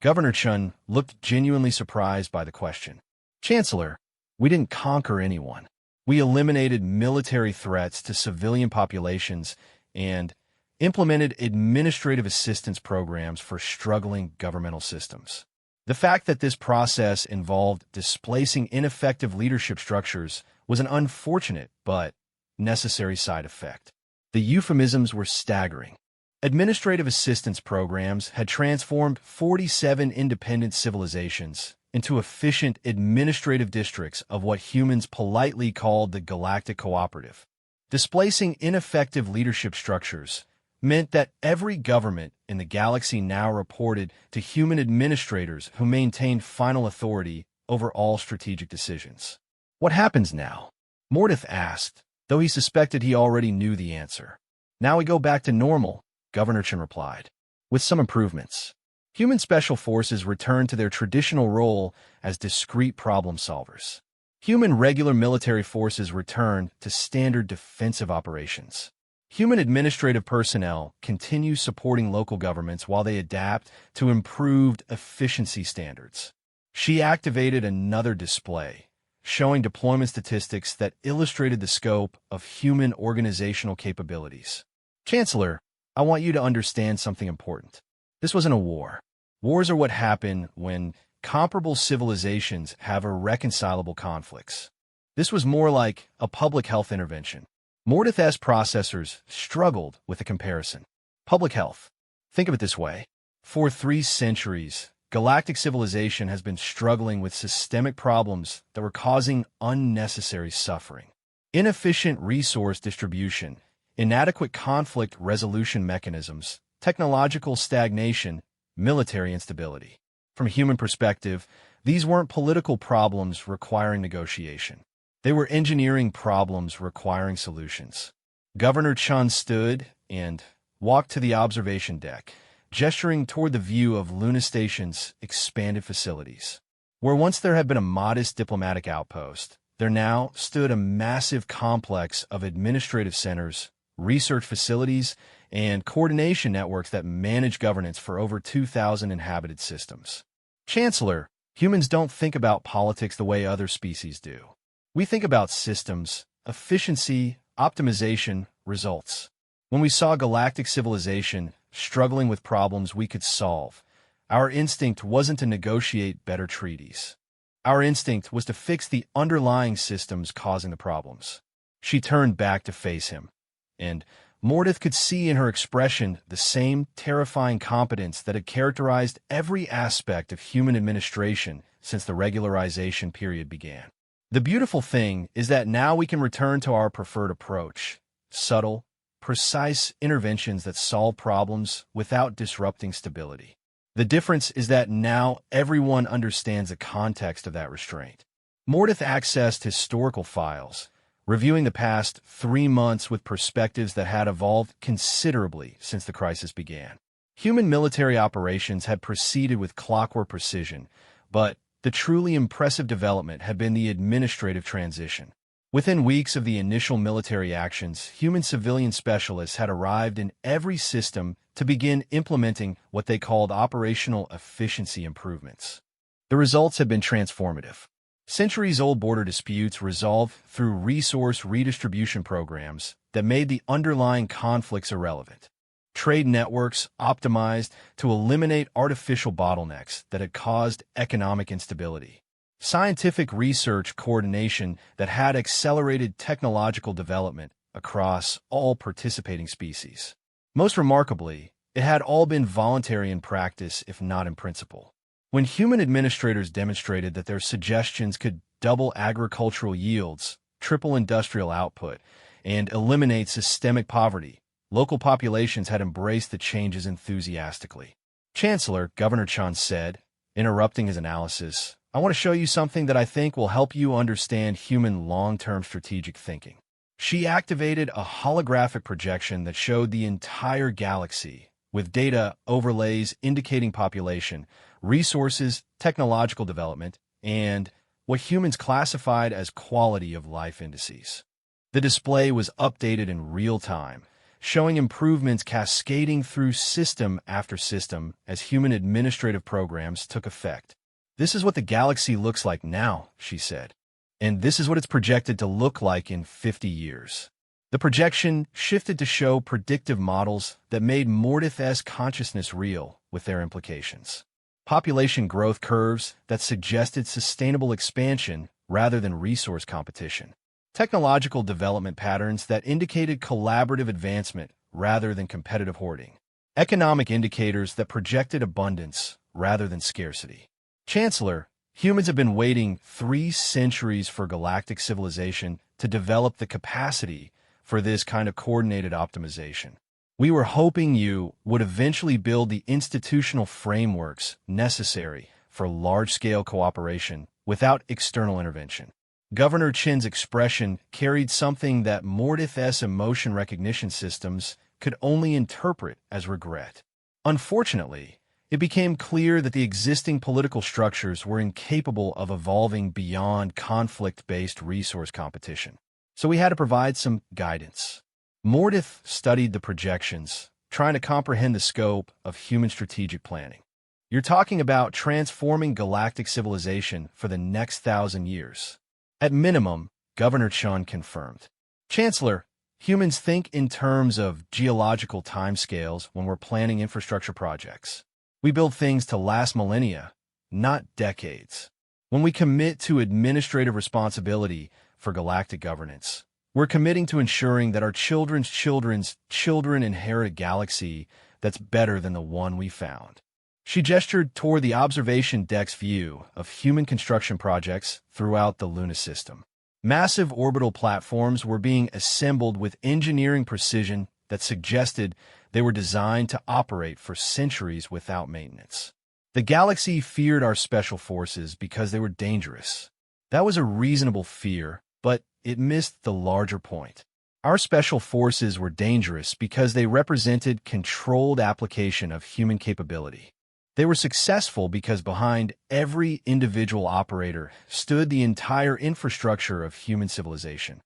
Governor Chun looked genuinely surprised by the question. Chancellor, we didn't conquer anyone. We eliminated military threats to civilian populations and implemented administrative assistance programs for struggling governmental systems. The fact that this process involved displacing ineffective leadership structures was an unfortunate but necessary side effect. The euphemisms were staggering. Administrative assistance programs had transformed 47 independent civilizations into efficient administrative districts of what humans politely called the Galactic Cooperative. Displacing ineffective leadership structures meant that every government in the galaxy now reported to human administrators who maintained final authority over all strategic decisions. What happens now? Mordeth asked, though he suspected he already knew the answer. Now we go back to normal, Governor Chun replied, with some improvements. Human special forces return to their traditional role as discrete problem solvers. Human regular military forces return to standard defensive operations. Human administrative personnel continue supporting local governments while they adapt to improved efficiency standards. She activated another display, showing deployment statistics that illustrated the scope of human organizational capabilities. Chancellor, I want you to understand something important. This wasn't a war. Wars are what happen when comparable civilizations have irreconcilable conflicts. This was more like a public health intervention. Mordeth's processors struggled with the comparison. Public health. Think of it this way. For 3 centuries, galactic civilization has been struggling with systemic problems that were causing unnecessary suffering. Inefficient resource distribution, inadequate conflict resolution mechanisms, technological stagnation, military instability. From a human perspective, these weren't political problems requiring negotiation. They were engineering problems requiring solutions. Governor Chun stood and walked to the observation deck, gesturing toward the view of Luna Station's expanded facilities. Where once there had been a modest diplomatic outpost, there now stood a massive complex of administrative centers, research facilities, and coordination networks that manage governance for over 2,000 inhabited systems. Chancellor, humans don't think about politics the way other species do. We think about systems, efficiency, optimization, results. When we saw galactic civilization struggling with problems we could solve, our instinct wasn't to negotiate better treaties. Our instinct was to fix the underlying systems causing the problems. She turned back to face him, and Mordeth could see in her expression the same terrifying competence that had characterized every aspect of human administration since the regularization period began. The beautiful thing is that now we can return to our preferred approach, subtle, precise interventions that solve problems without disrupting stability. The difference is that now everyone understands the context of that restraint. Mordeth accessed historical files, reviewing the past 3 months with perspectives that had evolved considerably since the crisis began. Human military operations had proceeded with clockwork precision, but the truly impressive development had been the administrative transition. Within weeks of the initial military actions, human civilian specialists had arrived in every system to begin implementing what they called operational efficiency improvements. The results had been transformative. Centuries-old border disputes resolved through resource redistribution programs that made the underlying conflicts irrelevant. Trade networks optimized to eliminate artificial bottlenecks that had caused economic instability. Scientific research coordination that had accelerated technological development across all participating species. Most remarkably, it had all been voluntary in practice, if not in principle. When human administrators demonstrated that their suggestions could double agricultural yields, triple industrial output, and eliminate systemic poverty, local populations had embraced the changes enthusiastically. Chancellor Governor Chan said, interrupting his analysis, "I want to show you something that I think will help you understand human long-term strategic thinking." She activated a holographic projection that showed the entire galaxy, with data overlays indicating population, resources, technological development, and what humans classified as quality of life indices. The display was updated in real time, showing improvements cascading through system after system as human administrative programs took effect. "This is what the galaxy looks like now," she said. "And this is what it's projected to look like in 50 years. The projection shifted to show predictive models that made Mordeth's consciousness real with their implications. Population growth curves that suggested sustainable expansion rather than resource competition. Technological development patterns that indicated collaborative advancement rather than competitive hoarding. Economic indicators that projected abundance rather than scarcity. Chancellor, humans have been waiting 3 centuries for galactic civilization to develop the capacity for this kind of coordinated optimization. We were hoping you would eventually build the institutional frameworks necessary for large-scale cooperation without external intervention." Governor Chin's expression carried something that Mordeth's emotion recognition systems could only interpret as regret. Unfortunately, it became clear that the existing political structures were incapable of evolving beyond conflict-based resource competition. So we had to provide some guidance. Mordeth studied the projections, trying to comprehend the scope of human strategic planning. "You're talking about transforming galactic civilization for the next 1,000 years. At minimum," Governor Chun confirmed. "Chancellor, humans think in terms of geological timescales when we're planning infrastructure projects. We build things to last millennia, not decades. When we commit to administrative responsibility for galactic governance, we're committing to ensuring that our children's children's children inherit a galaxy that's better than the one we found." She gestured toward the observation deck's view of human construction projects throughout the Luna system. Massive orbital platforms were being assembled with engineering precision that suggested they were designed to operate for centuries without maintenance. "The galaxy feared our special forces because they were dangerous. That was a reasonable fear, but it missed the larger point. Our special forces were dangerous because they represented controlled application of human capability. They were successful because behind every individual operator stood the entire infrastructure of human civilization."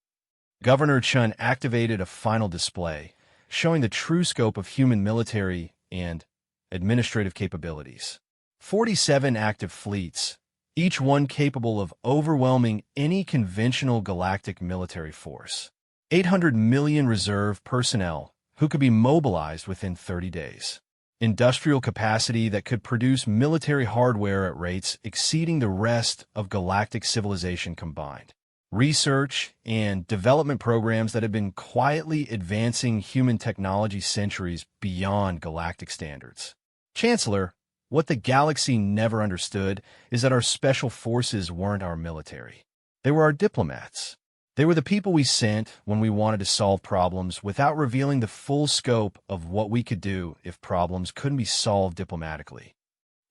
Governor Chun activated a final display, showing the true scope of human military and administrative capabilities. 47 active fleets, each one capable of overwhelming any conventional galactic military force. 800 million reserve personnel who could be mobilized within 30 days. Industrial capacity that could produce military hardware at rates exceeding the rest of galactic civilization combined. Research and development programs that have been quietly advancing human technology centuries beyond galactic standards. Chancellor, what the galaxy never understood is that our special forces weren't our military. They were our diplomats. They were the people we sent when we wanted to solve problems without revealing the full scope of what we could do if problems couldn't be solved diplomatically.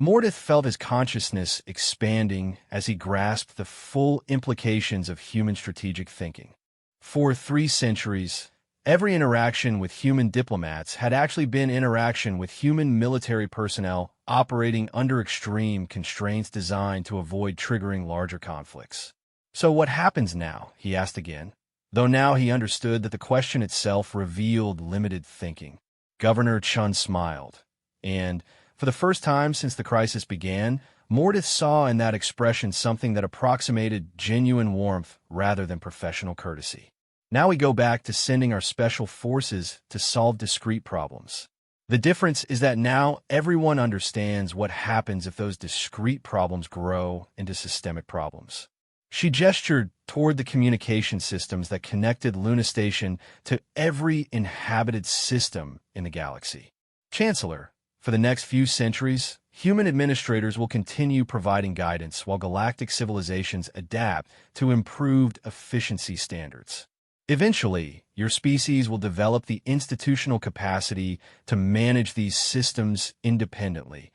Mordith felt his consciousness expanding as he grasped the full implications of human strategic thinking. For 3 centuries, every interaction with human diplomats had actually been interaction with human military personnel operating under extreme constraints designed to avoid triggering larger conflicts. So what happens now? He asked again, though now he understood that the question itself revealed limited thinking. Governor Chun smiled, and for the first time since the crisis began, Mordith saw in that expression something that approximated genuine warmth rather than professional courtesy. Now we go back to sending our special forces to solve discrete problems. The difference is that now everyone understands what happens if those discrete problems grow into systemic problems. She gestured toward the communication systems that connected Luna Station to every inhabited system in the galaxy. Chancellor, for the next few centuries, human administrators will continue providing guidance while galactic civilizations adapt to improved efficiency standards. Eventually, your species will develop the institutional capacity to manage these systems independently,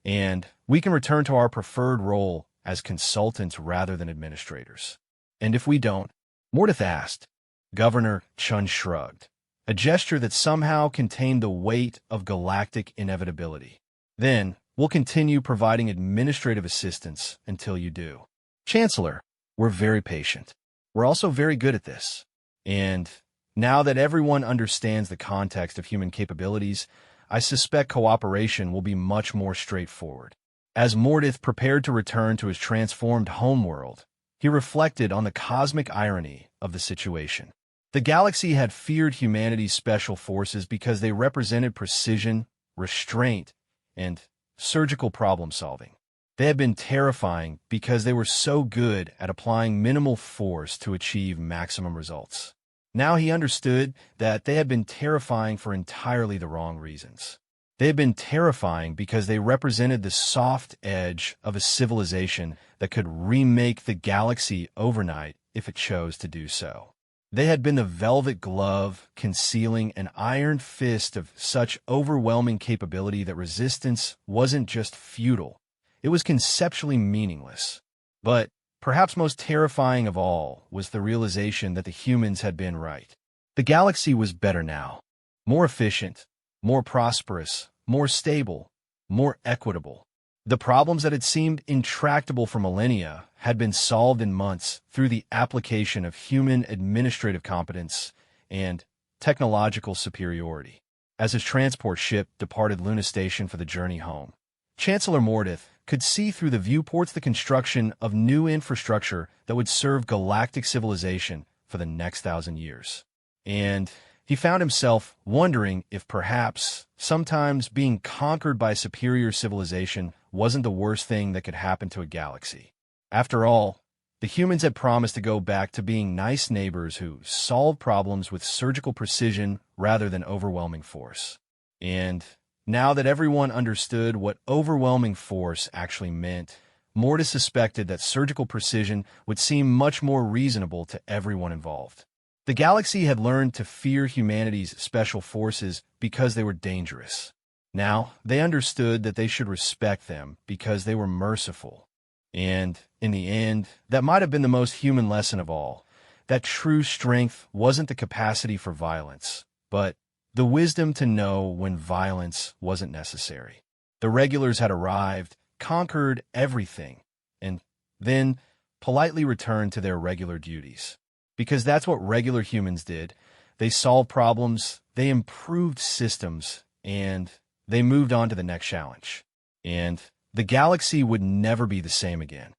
and we can return to our preferred role as consultants rather than administrators. And if we don't? Mordith asked. Governor Chun shrugged, a gesture that somehow contained the weight of galactic inevitability. Then, we'll continue providing administrative assistance until you do. Chancellor, we're very patient. We're also very good at this. And now that everyone understands the context of human capabilities, I suspect cooperation will be much more straightforward. As Mordith prepared to return to his transformed homeworld, he reflected on the cosmic irony of the situation. The galaxy had feared humanity's special forces because they represented precision, restraint, and surgical problem-solving. They had been terrifying because they were so good at applying minimal force to achieve maximum results. Now he understood that they had been terrifying for entirely the wrong reasons. They had been terrifying because they represented the soft edge of a civilization that could remake the galaxy overnight if it chose to do so. They had been the velvet glove concealing an iron fist of such overwhelming capability that resistance wasn't just futile, it was conceptually meaningless. But perhaps most terrifying of all was the realization that the humans had been right. The galaxy was better now, more efficient, more prosperous, more stable, more equitable. The problems that had seemed intractable for millennia had been solved in months through the application of human administrative competence and technological superiority. As his transport ship departed Luna Station for the journey home, Chancellor Mordith could see through the viewports the construction of new infrastructure that would serve galactic civilization for the next 1,000 years. And he found himself wondering if perhaps sometimes being conquered by superior civilization wasn't the worst thing that could happen to a galaxy. After all, the humans had promised to go back to being nice neighbors who solved problems with surgical precision rather than overwhelming force. And now that everyone understood what overwhelming force actually meant, Mordith suspected that surgical precision would seem much more reasonable to everyone involved. The galaxy had learned to fear humanity's special forces because they were dangerous. Now, they understood that they should respect them because they were merciful. And, in the end, that might have been the most human lesson of all, that true strength wasn't the capacity for violence, but the wisdom to know when violence wasn't necessary. The regulars had arrived, conquered everything, and then politely returned to their regular duties. Because that's what regular humans did. They solved problems, they improved systems, and they moved on to the next challenge. And the galaxy would never be the same again.